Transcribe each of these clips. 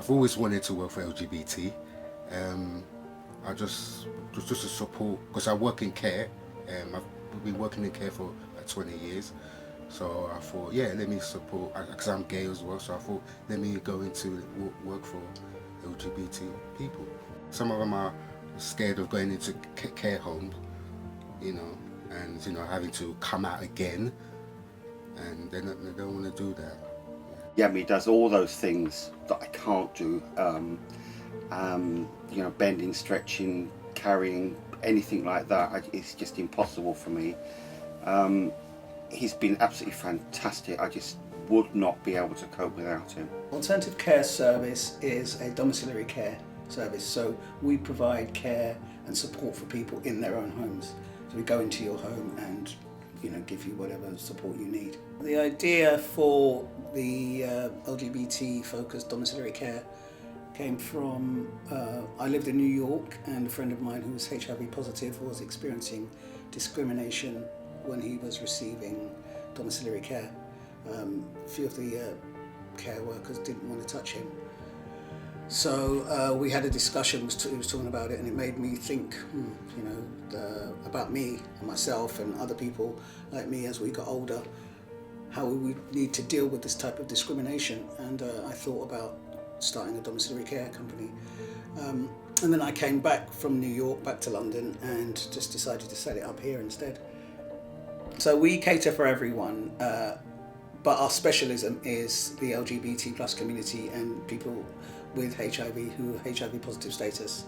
I've always wanted to work for LGBT. I just to support, because I work in care. I've been working in care for like 20 years. So I thought, yeah, let me support, because I'm gay as well. So I thought, let me go into work for LGBT people. Some of them are scared of going into care homes, and having to come out again, and they don't want to do that. Yami does all those things that I can't do. Bending, stretching, carrying, anything like that. It's just impossible for me. He's been absolutely fantastic. I just would not be able to cope without him. Alternative care service is a domiciliary care service, so we provide care and support for people in their own homes. So we go into your home and give you whatever support you need. The idea for the LGBT focused domiciliary care came from, I lived in New York, and a friend of mine who was HIV positive was experiencing discrimination when he was receiving domiciliary care. A few of the care workers didn't want to touch him. So we had a discussion, he was talking about it, and it made me think, about me and myself and other people like me as we got older, how we would need to deal with this type of discrimination. And I thought about starting a domiciliary care company. And then I came back from New York, back to London, and just decided to set it up here instead. So we cater for everyone, but our specialism is the LGBT plus community and people with HIV who are HIV positive status.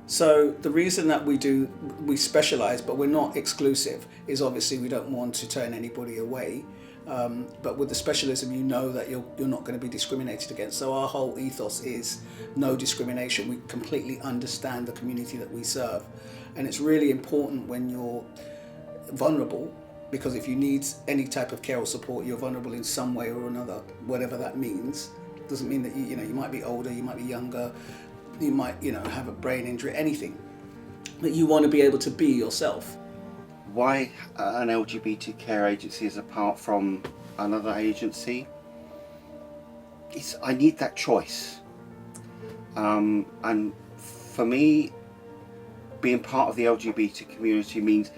So the reason that we specialise, but we're not exclusive, is obviously we don't want to turn anybody away. But with the specialism, you know that you're not going to be discriminated against. So our whole ethos is no discrimination. We completely understand the community that we serve. And it's really important when you're vulnerable, because if you need any type of care or support, you're vulnerable in some way or another, whatever that means. Doesn't mean that you might be older, you might be younger, you might have a brain injury, anything. But you want to be able to be yourself. Why an LGBT care agency is apart from another agency? I need that choice. And for me, being part of the LGBT community means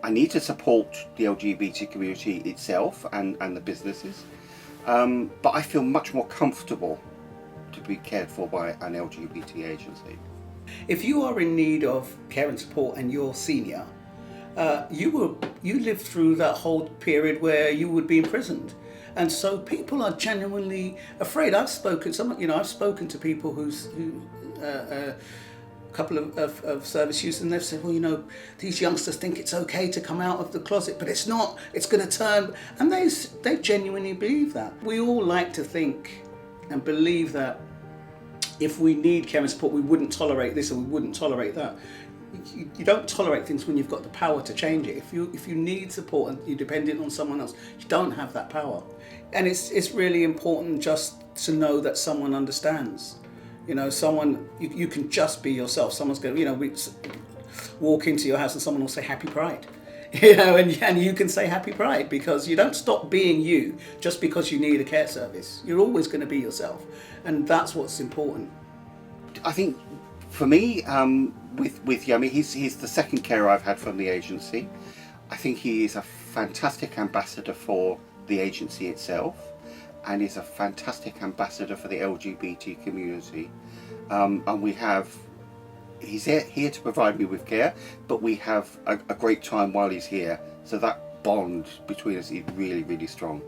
I need to support the LGBT community itself and the businesses. But I feel much more comfortable to be cared for by an LGBT agency. If you are in need of care and support and you're senior, you lived through that whole period where you would be imprisoned, and so people are genuinely afraid. I've spoken to people who a couple of service users, and they've said, well, these youngsters think it's okay to come out of the closet, but it's not. It's going to turn, and they genuinely believe that. We all like to think and believe that if we need care and support, we wouldn't tolerate this or we wouldn't tolerate that. You don't tolerate things when you've got the power to change it. If you need support and you're dependent on someone else, you don't have that power. And it's really important just to know that someone understands. You can just be yourself. Someone's going to, walk into your house and someone will say Happy Pride. And you can say Happy Pride, because you don't stop being you just because you need a care service. You're always going to be yourself. And that's what's important. I think for me, with Yummy, he's the second carer I've had from the agency. I think he is a fantastic ambassador for the agency itself, and is a fantastic ambassador for the LGBT community. And he's here to provide me with care, but we have a great time while he's here. So that bond between us is really, really strong.